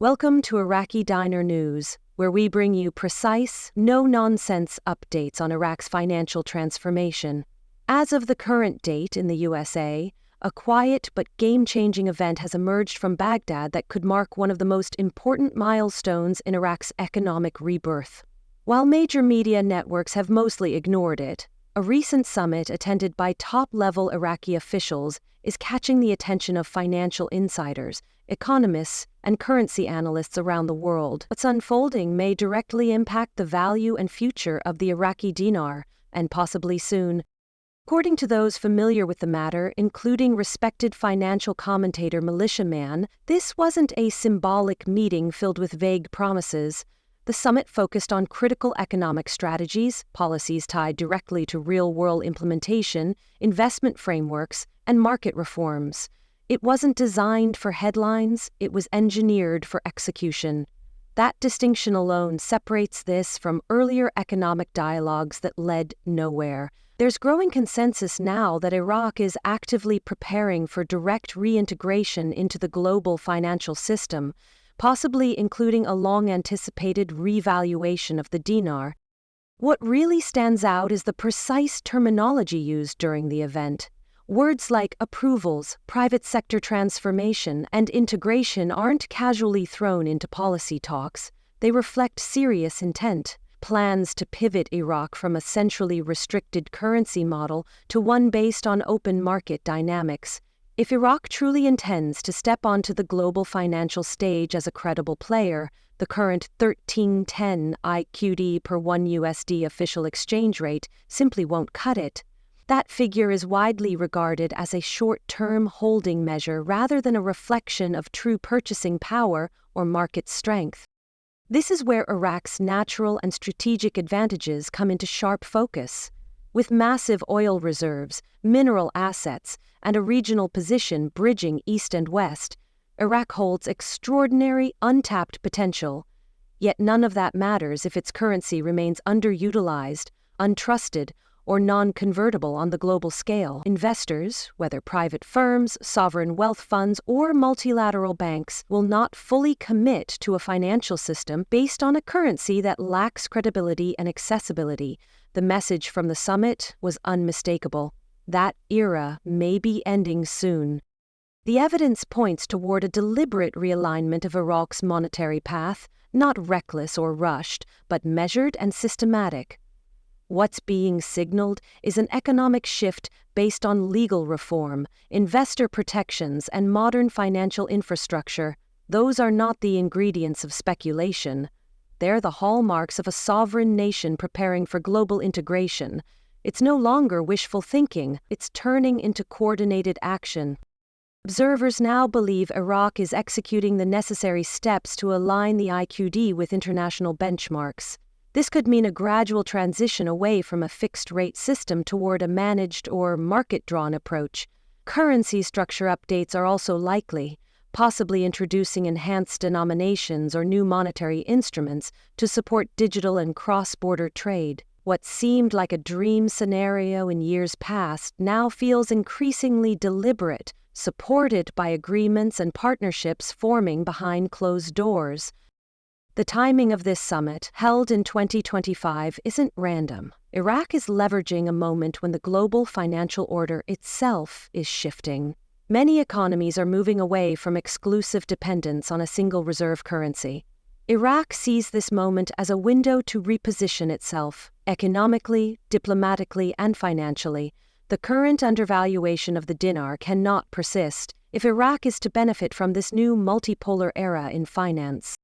Welcome to Iraqi Dinar News, where we bring you precise, no-nonsense updates on Iraq's financial transformation. As of the current date in the USA, a quiet but game-changing event has emerged from Baghdad that could mark one of the most important milestones in Iraq's economic rebirth. While major media networks have mostly ignored it, a recent summit attended by top-level Iraqi officials is catching the attention of financial insiders, economists, and currency analysts around the world. What's unfolding may directly impact the value and future of the Iraqi dinar, and possibly soon. According to those familiar with the matter, including respected financial commentator Militiaman, this wasn't a symbolic meeting filled with vague promises. The summit focused on critical economic strategies, policies tied directly to real-world implementation, investment frameworks, and market reforms. It wasn't designed for headlines, it was engineered for execution. That distinction alone separates this from earlier economic dialogues that led nowhere. There's growing consensus now that Iraq is actively preparing for direct reintegration into the global financial system, possibly including a long-anticipated revaluation of the dinar. What really stands out is the precise terminology used during the event. Words like approvals, private sector transformation, and integration aren't casually thrown into policy talks. They reflect serious intent, plans to pivot Iraq from a centrally restricted currency model to one based on open market dynamics. If Iraq truly intends to step onto the global financial stage as a credible player, the current 1310 IQD per $1 official exchange rate simply won't cut it. That figure is widely regarded as a short-term holding measure rather than a reflection of true purchasing power or market strength. This is where Iraq's natural and strategic advantages come into sharp focus. With massive oil reserves, mineral assets, and a regional position bridging east and west, Iraq holds extraordinary, untapped potential. Yet none of that matters if its currency remains underutilized, untrusted, or non-convertible on the global scale. Investors, whether private firms, sovereign wealth funds, or multilateral banks, will not fully commit to a financial system based on a currency that lacks credibility and accessibility. The message from the summit was unmistakable. That era may be ending soon. The evidence points toward a deliberate realignment of Iraq's monetary path, not reckless or rushed, but measured and systematic. What's being signaled is an economic shift based on legal reform, investor protections, and modern financial infrastructure. Those are not the ingredients of speculation. They're the hallmarks of a sovereign nation preparing for global integration. It's no longer wishful thinking, it's turning into coordinated action. Observers now believe Iraq is executing the necessary steps to align the IQD with international benchmarks. This could mean a gradual transition away from a fixed-rate system toward a managed or market-drawn approach. Currency structure updates are also likely, possibly introducing enhanced denominations or new monetary instruments to support digital and cross-border trade. What seemed like a dream scenario in years past now feels increasingly deliberate, supported by agreements and partnerships forming behind closed doors. The timing of this summit, held in 2025, isn't random. Iraq is leveraging a moment when the global financial order itself is shifting. Many economies are moving away from exclusive dependence on a single reserve currency. Iraq sees this moment as a window to reposition itself, economically, diplomatically, and financially. The current undervaluation of the dinar cannot persist if Iraq is to benefit from this new multipolar era in finance.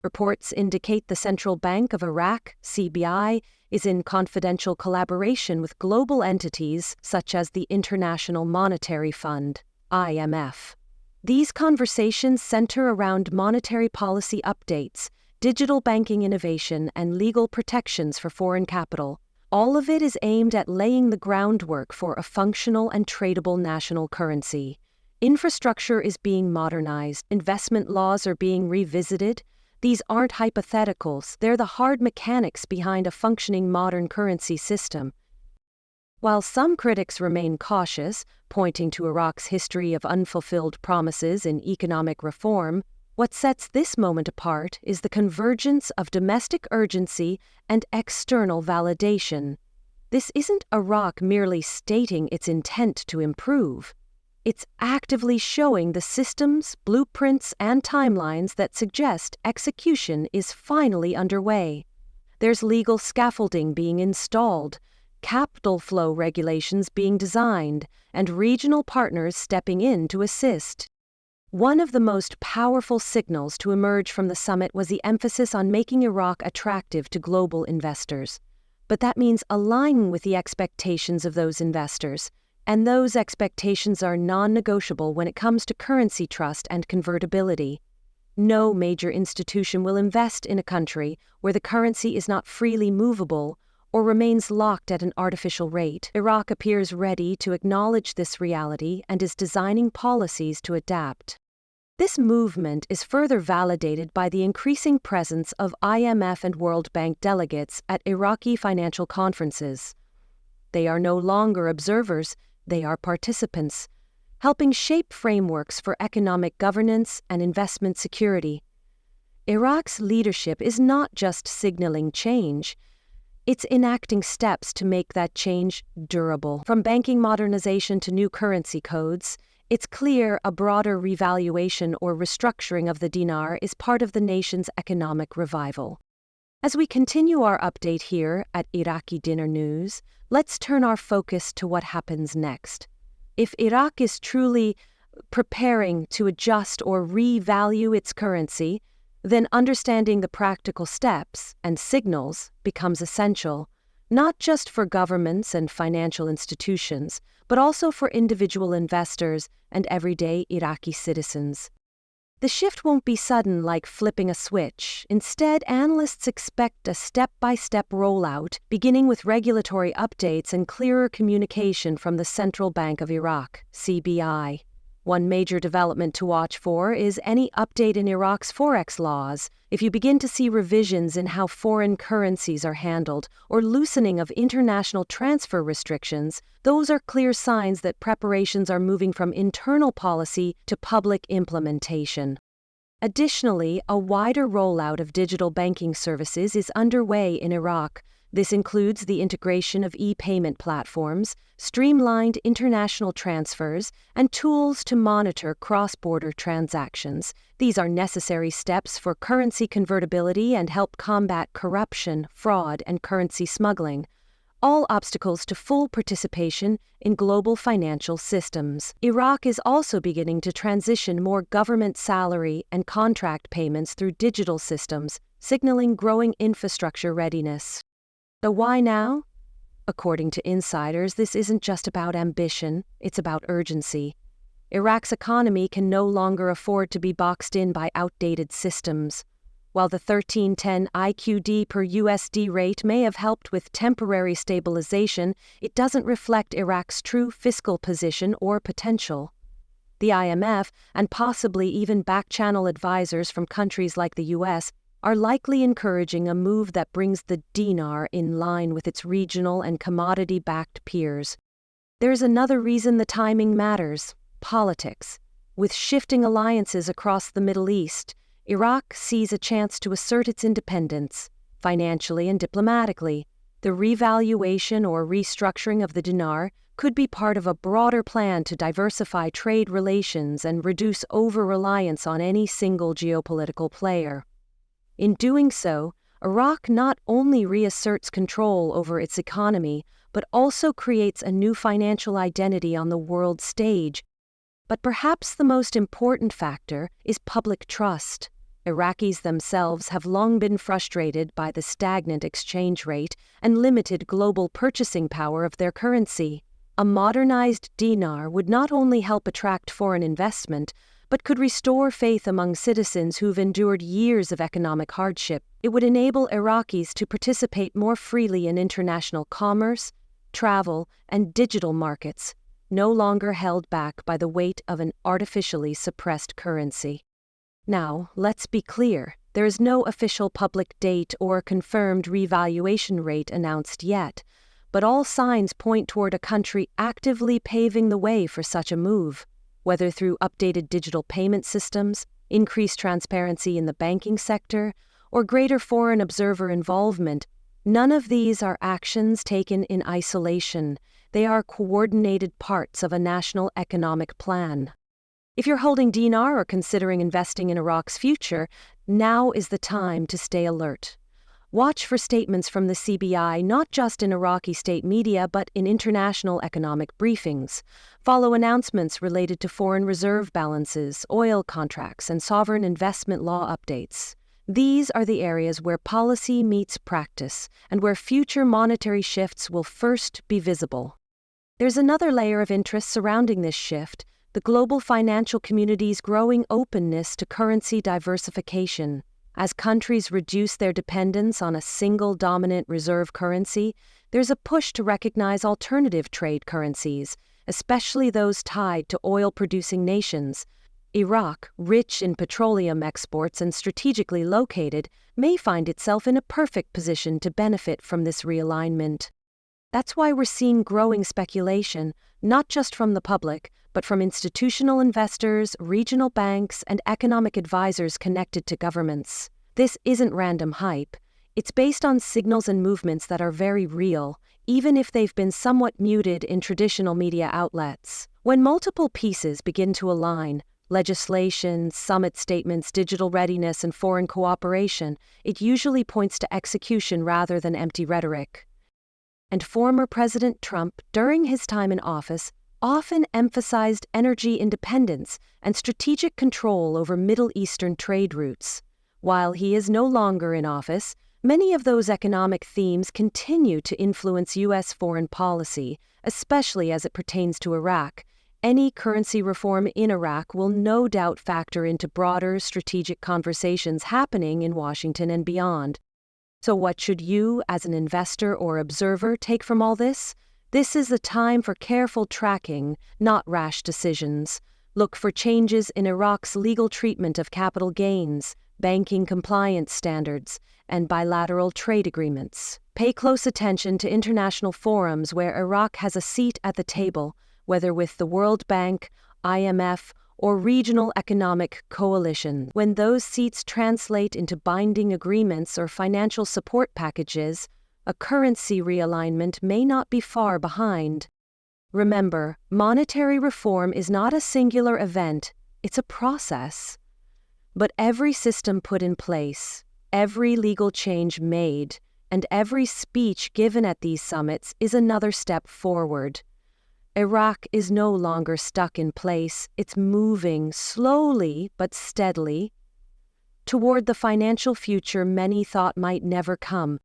Reports indicate the Central Bank of Iraq, CBI, is in confidential collaboration with global entities such as the International Monetary Fund, IMF. These conversations center around monetary policy updates, digital banking innovation, and legal protections for foreign capital. All of it is aimed at laying the groundwork for a functional and tradable national currency. Infrastructure is being modernized, investment laws are being revisited. These aren't hypotheticals, they're the hard mechanics behind a functioning modern currency system. While some critics remain cautious, pointing to Iraq's history of unfulfilled promises in economic reform, What sets this moment apart is the convergence of domestic urgency and external validation. This isn't Iraq merely stating its intent to improve. It's actively showing the systems, blueprints, and timelines that suggest execution is finally underway. There's legal scaffolding being installed, capital flow regulations being designed, and regional partners stepping in to assist. One of the most powerful signals to emerge from the summit was the emphasis on making Iraq attractive to global investors. But that means aligning with the expectations of those investors, and those expectations are non-negotiable when it comes to currency trust and convertibility. No major institution will invest in a country where the currency is not freely movable or remains locked at an artificial rate. Iraq appears ready to acknowledge this reality and is designing policies to adapt. This movement is further validated by the increasing presence of IMF and World Bank delegates at Iraqi financial conferences. They are no longer observers, they are participants, helping shape frameworks for economic governance and investment security. Iraq's leadership is not just signaling change, it's enacting steps to make that change durable. From banking modernization to new currency codes, it's clear a broader revaluation or restructuring of the dinar is part of the nation's economic revival. As we continue our update here at Iraqi Dinar News, let's turn our focus to what happens next. If Iraq is truly preparing to adjust or revalue its currency, then understanding the practical steps and signals becomes essential, not just for governments and financial institutions, but also for individual investors and everyday Iraqi citizens. The shift won't be sudden like flipping a switch. Instead, analysts expect a step-by-step rollout, beginning with regulatory updates and clearer communication from the Central Bank of Iraq, CBI. One major development to watch for is any update in Iraq's forex laws. If you begin to see revisions in how foreign currencies are handled or loosening of international transfer restrictions, those are clear signs that preparations are moving from internal policy to public implementation. Additionally, a wider rollout of digital banking services is underway in Iraq. This includes the integration of e-payment platforms, streamlined international transfers, and tools to monitor cross-border transactions. These are necessary steps for currency convertibility and help combat corruption, fraud, and currency smuggling, all obstacles to full participation in global financial systems. Iraq is also beginning to transition more government salary and contract payments through digital systems, signaling growing infrastructure readiness. So why now? According to insiders, this isn't just about ambition, it's about urgency. Iraq's economy can no longer afford to be boxed in by outdated systems. While the 1310 IQD per USD rate may have helped with temporary stabilization, it doesn't reflect Iraq's true fiscal position or potential. The IMF, and possibly even back-channel advisors from countries like the US, are likely encouraging a move that brings the dinar in line with its regional and commodity-backed peers. There's another reason the timing matters: politics. With shifting alliances across the Middle East, Iraq sees a chance to assert its independence, financially and diplomatically. The revaluation or restructuring of the dinar could be part of a broader plan to diversify trade relations and reduce over-reliance on any single geopolitical player. In doing so, Iraq not only reasserts control over its economy, but also creates a new financial identity on the world stage. But perhaps the most important factor is public trust. Iraqis themselves have long been frustrated by the stagnant exchange rate and limited global purchasing power of their currency. A modernized dinar would not only help attract foreign investment, but could restore faith among citizens who've endured years of economic hardship. It would enable Iraqis to participate more freely in international commerce, travel, and digital markets, no longer held back by the weight of an artificially suppressed currency. Now, let's be clear, there is no official public date or confirmed revaluation rate announced yet, but all signs point toward a country actively paving the way for such a move. Whether through updated digital payment systems, increased transparency in the banking sector, or greater foreign observer involvement, none of these are actions taken in isolation. They are coordinated parts of a national economic plan. If you're holding dinar or considering investing in Iraq's future, now is the time to stay alert. Watch for statements from the CBI not just in Iraqi state media but in international economic briefings. Follow announcements related to foreign reserve balances, oil contracts, and sovereign investment law updates. These are the areas where policy meets practice and where future monetary shifts will first be visible. There's another layer of interest surrounding this shift: the global financial community's growing openness to currency diversification. As countries reduce their dependence on a single dominant reserve currency, there's a push to recognize alternative trade currencies, especially those tied to oil-producing nations. Iraq, rich in petroleum exports and strategically located, may find itself in a perfect position to benefit from this realignment. That's why we're seeing growing speculation, not just from the public, but from institutional investors, regional banks, and economic advisors connected to governments. This isn't random hype. It's based on signals and movements that are very real, even if they've been somewhat muted in traditional media outlets. When multiple pieces begin to align, legislation, summit statements, digital readiness, and foreign cooperation, it usually points to execution rather than empty rhetoric. And former President Trump, during his time in office, often emphasized energy independence and strategic control over Middle Eastern trade routes. While he is no longer in office, many of those economic themes continue to influence U.S. foreign policy, especially as it pertains to Iraq. Any currency reform in Iraq will no doubt factor into broader strategic conversations happening in Washington and beyond. So what should you, as an investor or observer, take from all this? This is a time for careful tracking, not rash decisions. Look for changes in Iraq's legal treatment of capital gains, banking compliance standards, and bilateral trade agreements. Pay close attention to international forums where Iraq has a seat at the table, whether with the World Bank, IMF, or regional economic coalition. When those seats translate into binding agreements or financial support packages, a currency realignment may not be far behind. Remember, monetary reform is not a singular event, it's a process. But every system put in place, every legal change made, and every speech given at these summits is another step forward. Iraq is no longer stuck in place, it's moving slowly but steadily toward the financial future many thought might never come.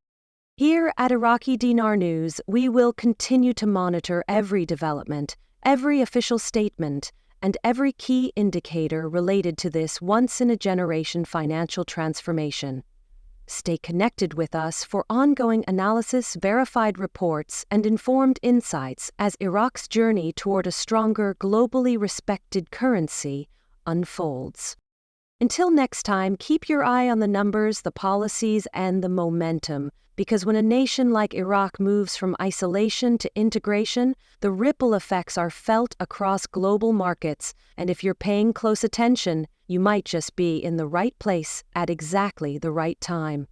Here at Iraqi Dinar News, we will continue to monitor every development, every official statement, and every key indicator related to this once-in-a-generation financial transformation. Stay connected with us for ongoing analysis, verified reports, and informed insights as Iraq's journey toward a stronger, globally respected currency unfolds. Until next time, keep your eye on the numbers, the policies, and the momentum, because when a nation like Iraq moves from isolation to integration, the ripple effects are felt across global markets, and if you're paying close attention, you might just be in the right place at exactly the right time.